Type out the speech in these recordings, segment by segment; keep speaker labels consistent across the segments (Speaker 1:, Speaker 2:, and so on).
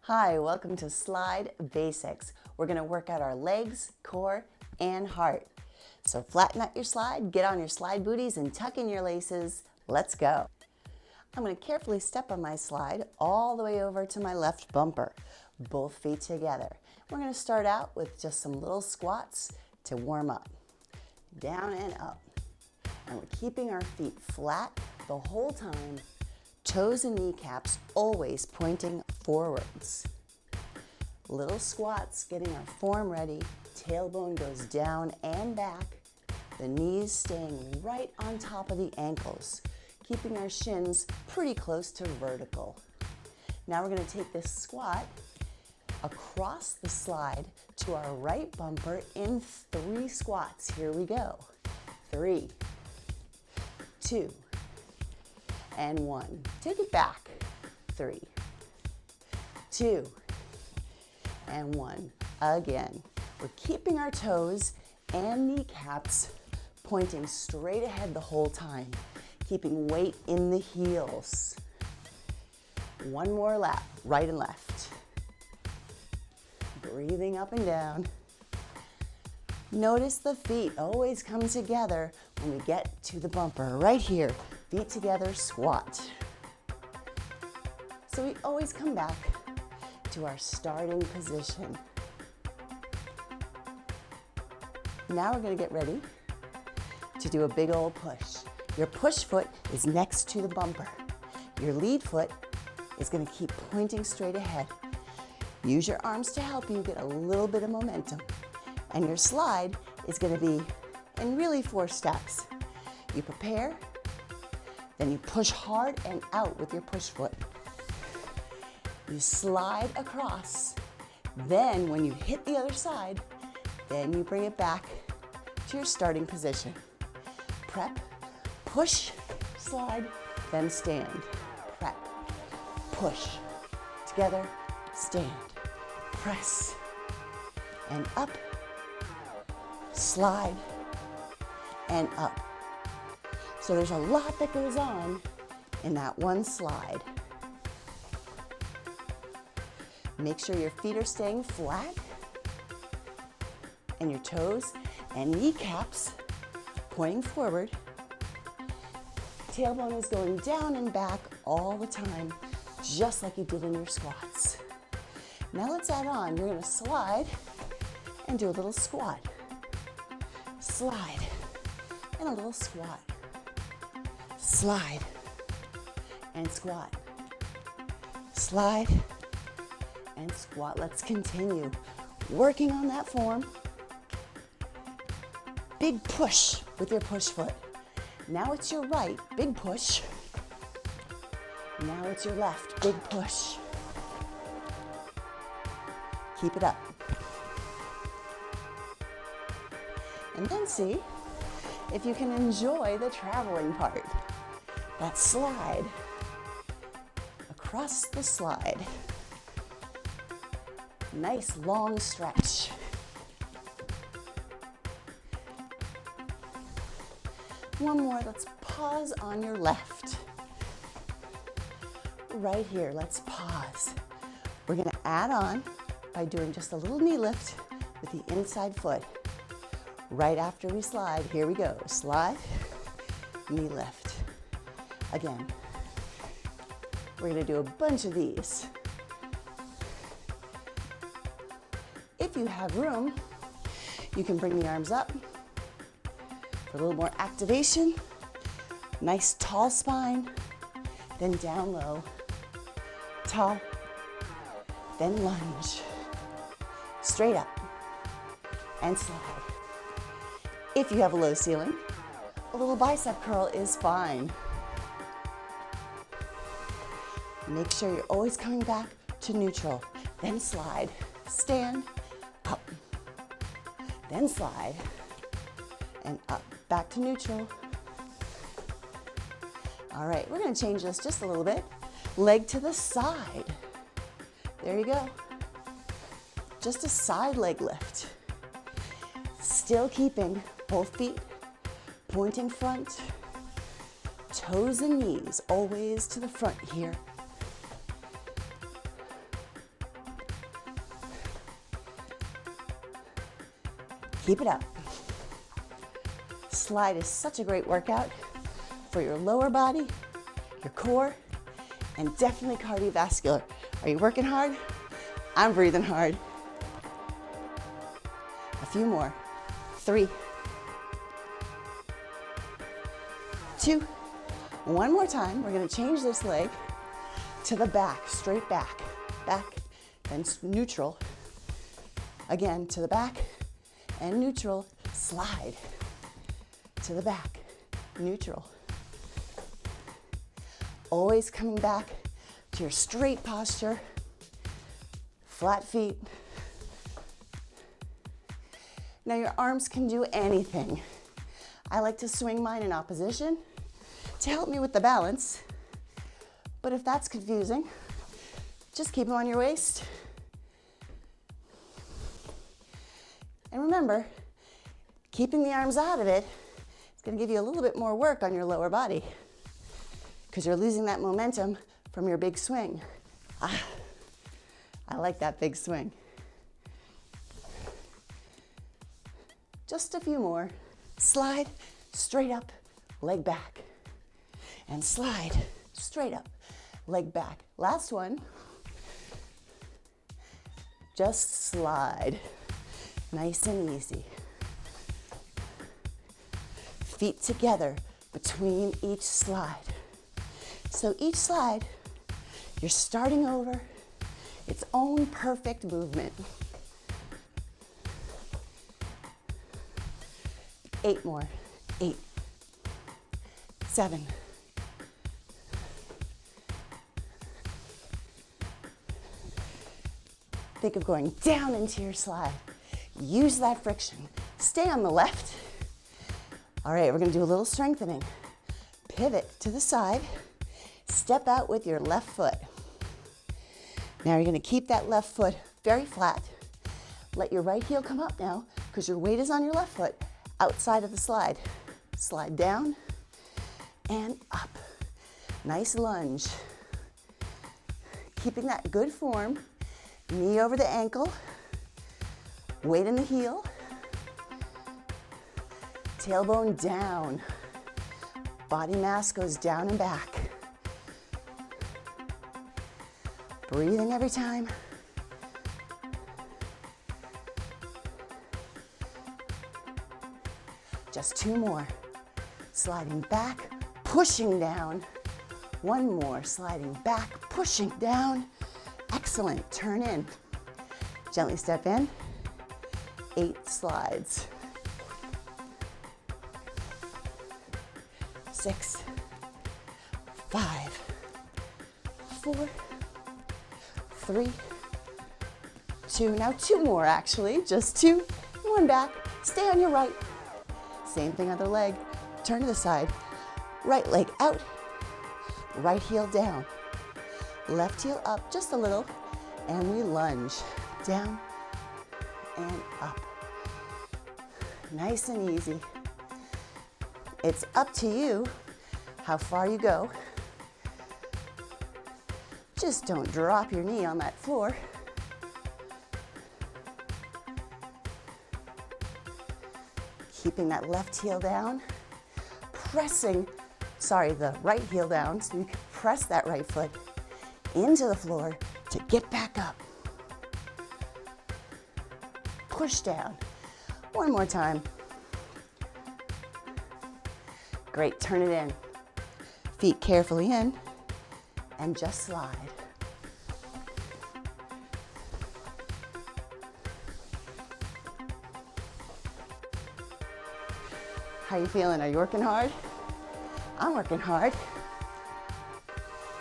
Speaker 1: Hi, welcome to Slide Basics. We're going to work out our legs, core, and heart. So flatten out your slide, get on your slide booties, and tuck in your laces. Let's go. I'm going to carefully step on my slide all the way over to my left bumper, both feet together. We're going to start out with just some little squats to warm up. Down and up. And we're keeping our feet flat the whole time. Toes and kneecaps always pointing forwards. Little squats, getting our form ready. Tailbone goes down and back. The knees staying right on top of the ankles, keeping our shins pretty close to vertical. Now we're going to take this squat across the slide to our right bumper in 3 squats. Here we go. 3, 2, and 1. Take it back. 3, 2, and 1. Again. We're keeping our toes and kneecaps pointing straight ahead the whole time, keeping weight in the heels. 1 more lap, right and left. Breathing up and down. Notice the feet always come together when we get to the bumper. Right here, feet together, squat. So we always come back to our starting position. Now we're going to get ready to do a big old push. Your push foot is next to the bumper. Your lead foot is going to keep pointing straight ahead. Use your arms to help you get a little bit of momentum. And your slide is going to be in really 4 steps. You prepare, then you push hard and out with your push foot. You slide across. Then when you hit the other side, then you bring it back to your starting position. Prep, push, slide, then stand. Prep, push, together, stand. Press, and up, slide, and up. So there's a lot that goes on in that one slide. Make sure your feet are staying flat and your toes and kneecaps pointing forward. Tailbone is going down and back all the time, just like you did in your squats. Now let's add on. You're going to slide and do a little squat. Slide and a little squat. Slide and squat. Slide and squat. Let's continue working on that form. Big push with your push foot. Now it's your right, big push. Now it's your left, big push. Keep it up. And then see if you can enjoy the traveling part. That slide. Across the slide. Nice long stretch. One more, let's pause on your left. Right here, let's pause. We're gonna add on by doing just a little knee lift with the inside foot. Right after we slide, here we go. Slide, knee lift. Again, we're gonna do a bunch of these. If you have room, you can bring the arms up for a little more activation. Nice tall spine, then down low. Tall, then lunge. Straight up and slide. If you have a low ceiling, a little bicep curl is fine. Make sure you're always coming back to neutral. Then slide, stand, up. Then slide, and up. Back to neutral. All right, we're gonna change this just a little bit. Leg to the side. There you go. Just a side leg lift. Still keeping both feet pointing front, toes and knees always to the front here. Keep it up. Slide is such a great workout for your lower body, your core, and definitely cardiovascular. Are you working hard? I'm breathing hard. A few more. 3, 2, one more time. We're gonna change this leg to the back, straight back, then neutral. Again, to the back and neutral, slide. To the back, neutral. Always coming back to your straight posture, flat feet. Now your arms can do anything. I like to swing mine in opposition to help me with the balance. But if that's confusing, just keep them on your waist. And remember, keeping the arms out of it is going to give you a little bit more work on your lower body because you're losing that momentum from your big swing. I like that big swing. Just a few more. Slide, straight up, leg back. And slide, straight up, leg back. Last one. Just slide. Nice and easy. Feet together between each slide. So each slide, you're starting over its own perfect movement. 8 more. 8, 7, think of going down into your slide. Use that friction. Stay on the left. All right, we're gonna do a little strengthening. Pivot to the side. Step out with your left foot. Now you're gonna keep that left foot very flat. Let your right heel come up now because your weight is on your left foot outside of the slide. Slide down and up. Nice lunge. Keeping that good form. Knee over the ankle. Weight in the heel. Tailbone down. Body mass goes down and back. Breathing every time. Just 2 more. Sliding back, pushing down. 1 more, sliding back, pushing down. Excellent, turn in. Gently step in. 8 slides. 6, 5, 4, 3, 2. Now 2 more actually, just 2. 1 back, stay on your right. Same thing, other leg. Turn to the side. Right leg out. Right heel down. Left heel up just a little. And we lunge. Down and up. Nice and easy. It's up to you how far you go. Just don't drop your knee on that floor. Keeping that left heel down, the right heel down, so you can press that right foot into the floor to get back up. Push down. 1 more time. Great, turn it in. Feet carefully in, and just slide. How you feeling? Are you working hard? I'm working hard.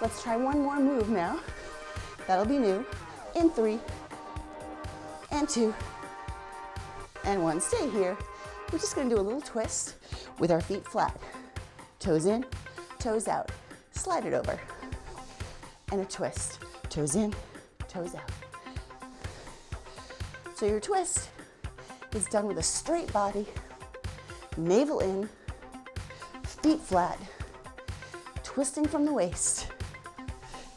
Speaker 1: Let's try 1 more move now. That'll be new. In 3, and 2, and 1. Stay here. We're just gonna do a little twist with our feet flat. Toes in, toes out. Slide it over. And a twist. Toes in, toes out. So your twist is done with a straight body, navel in, feet flat, twisting from the waist.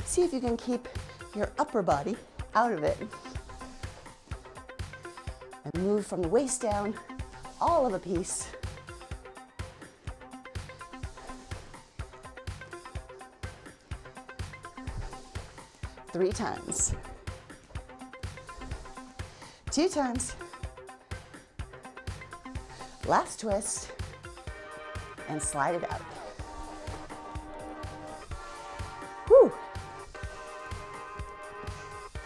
Speaker 1: See if you can keep your upper body out of it. And move from the waist down all of a piece. Three times. Two times. Last twist, and slide it out. Whew.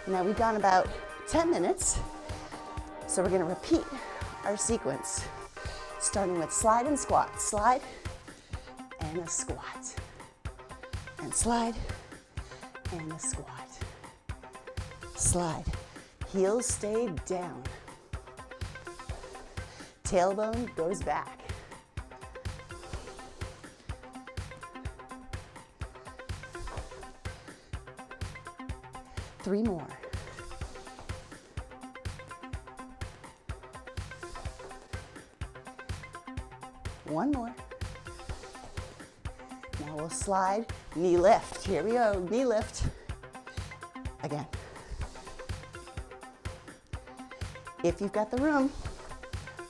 Speaker 1: Now we've gone about 10 minutes, so we're gonna repeat our sequence, starting with slide and squat. Slide and a squat. And slide and a squat. Slide. Heels stay down. Tailbone goes back. Three more. One more. Now we'll slide, knee lift. Here we go, knee lift. Again. If you've got the room,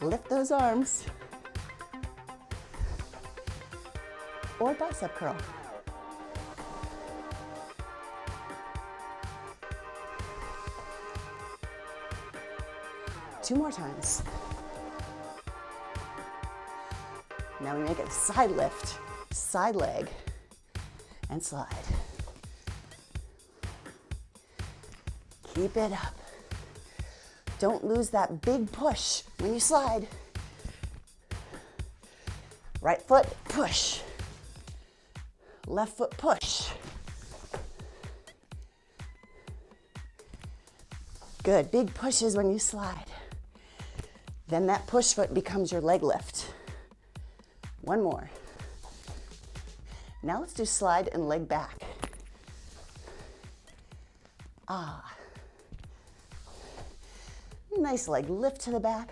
Speaker 1: lift those arms. Or bicep curl. Two more times. Now we make it a side lift, side leg, and slide. Keep it up. Don't lose that big push when you slide. Right foot, push. Left foot, push. Good, big pushes when you slide. Then that push foot becomes your leg lift. One more. Now let's do slide and leg back. Ah. Nice leg lift to the back.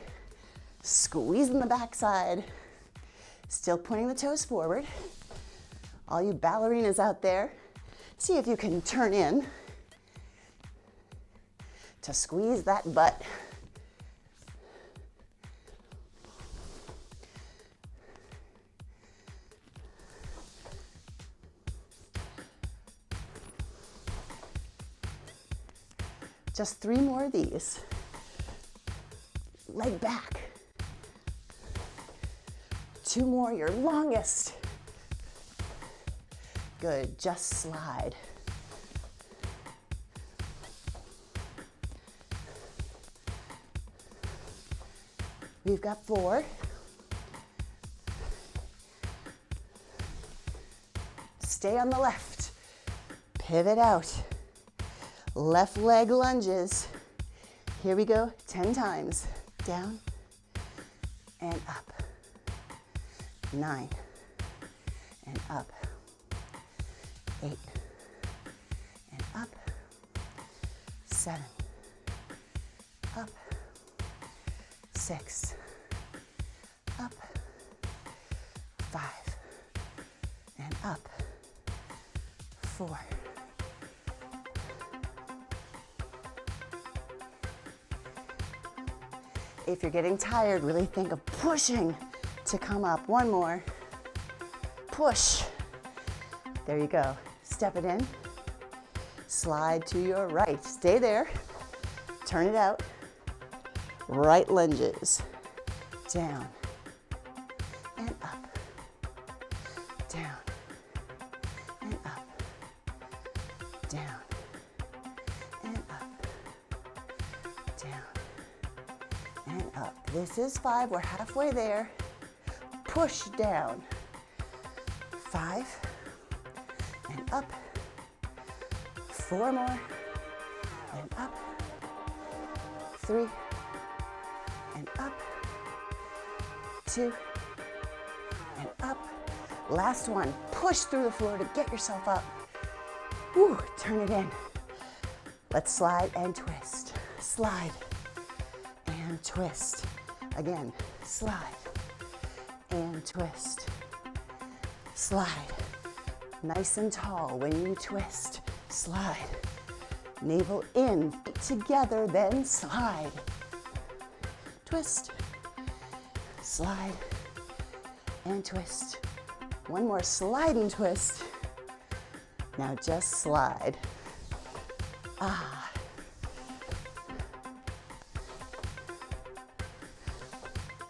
Speaker 1: Squeezing the backside. Still pointing the toes forward. All you ballerinas out there, see if you can turn in to squeeze that butt. Just three more of these. Leg back. Two more, your longest. Good, just slide. We've got four. Stay on the left. Pivot out. Left leg lunges. Here we go, 10 times. Down and up. 9 and up. 8 and up. 7 up. 6 up. 5 and up. 4. If you're getting tired, really think of pushing to come up. One more. Push. There you go. Step it in. Slide to your right. Stay there. Turn it out. Right lunges. Down and up. Down and up. Down and up. Down and up. This is 5. We're halfway there. Push down. 5 and up. 4 more and up. 3 and up. 2 and up. Last one. Push through the floor to get yourself up. Woo, turn it in. Let's slide and twist. Slide and twist. Again, slide and twist. Slide. Nice and tall when you twist. Slide. Navel in, feet together, then slide. Twist. slide and twist. One more slide and twist. Now just slide. Ah.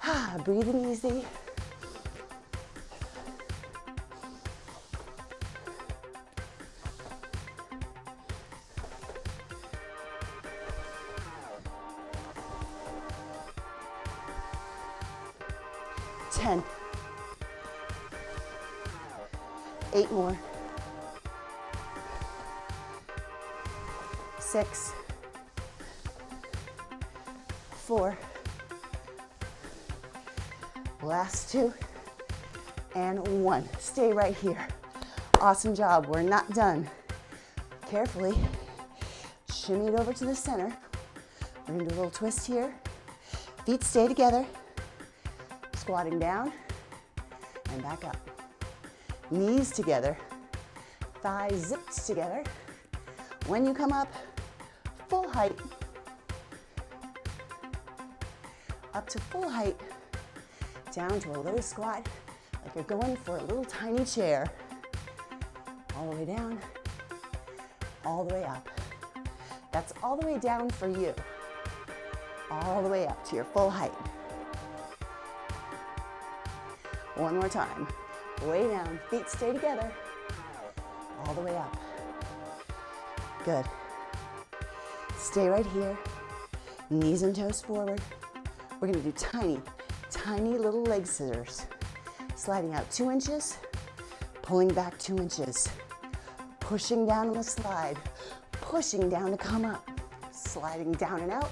Speaker 1: Ah, breathing easy. Ten. 8 more. 6. 4. Last 2. And 1. Stay right here. Awesome job. We're not done. Carefully shimmy it over to the center. We're going to do a little twist here. Feet stay together. Squatting down and back up. Knees together, thighs zipped together. When you come up, full height, up to full height, down to a little squat, like you're going for a little tiny chair. All the way down, all the way up. That's all the way down for you. All the way up to your full height. One more time. Way down, feet stay together, all the way up. Good. Stay right here, knees and toes forward. We're gonna do tiny, tiny little leg scissors. Sliding out 2 inches, pulling back 2 inches. Pushing down on the slide, pushing down to come up. Sliding down and out,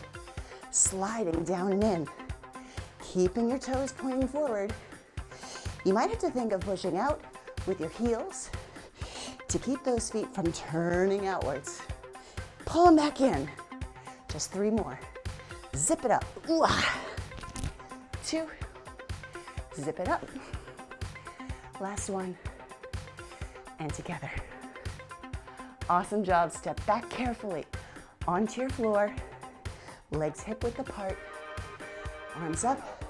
Speaker 1: sliding down and in. Keeping your toes pointing forward. You might have to think of pushing out with your heels to keep those feet from turning outwards. Pull them back in. Just 3 more. Zip it up. Ooh, 2. Zip it up. Last 1. And together. Awesome job. Step back carefully onto your floor. Legs hip width apart. Arms up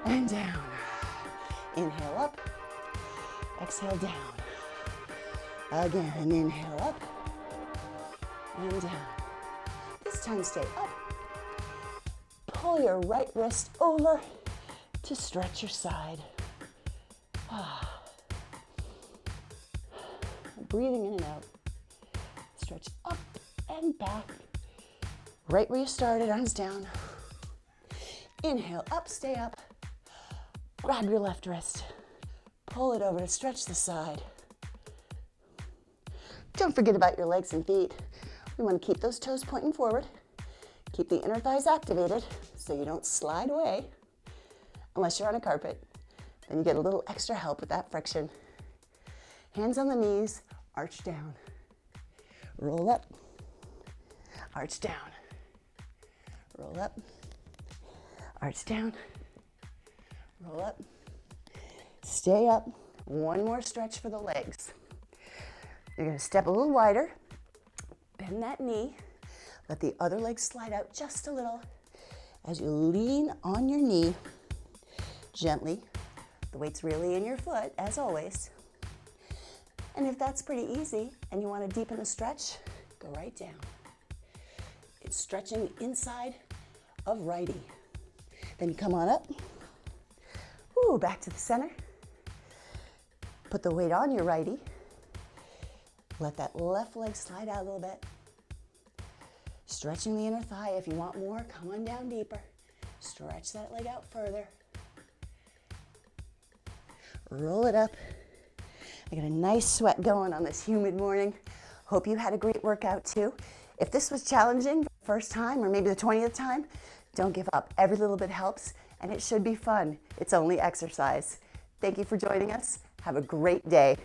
Speaker 1: and down. Inhale up, exhale down. Again, inhale up and down. This time stay up. Pull your right wrist over to stretch your side. Breathing in and out. Stretch up and back. Right where you started, arms down. Inhale up, stay up. Grab your left wrist, pull it over to stretch the side. Don't forget about your legs and feet. We want to keep those toes pointing forward. Keep the inner thighs activated so you don't slide away. Unless you're on a carpet, then you get a little extra help with that friction. Hands on the knees, arch down. Roll up, arch down. Roll up, arch down. Roll up, stay up. One more stretch for the legs. You're gonna step a little wider, bend that knee, let the other leg slide out just a little as you lean on your knee gently. The weight's really in your foot, as always. And if that's pretty easy and you wanna deepen the stretch, go right down. It's stretching the inside of righty. Then you come on up. Ooh, back to the center. Put the weight on your righty. Let that left leg slide out a little bit. Stretching the inner thigh. If you want more, come on down deeper. Stretch that leg out further. Roll it up. I got a nice sweat going on this humid morning. Hope you had a great workout too. If this was challenging the first time or maybe the 20th time, don't give up. Every little bit helps. And it should be fun. It's only exercise. Thank you for joining us. Have a great day.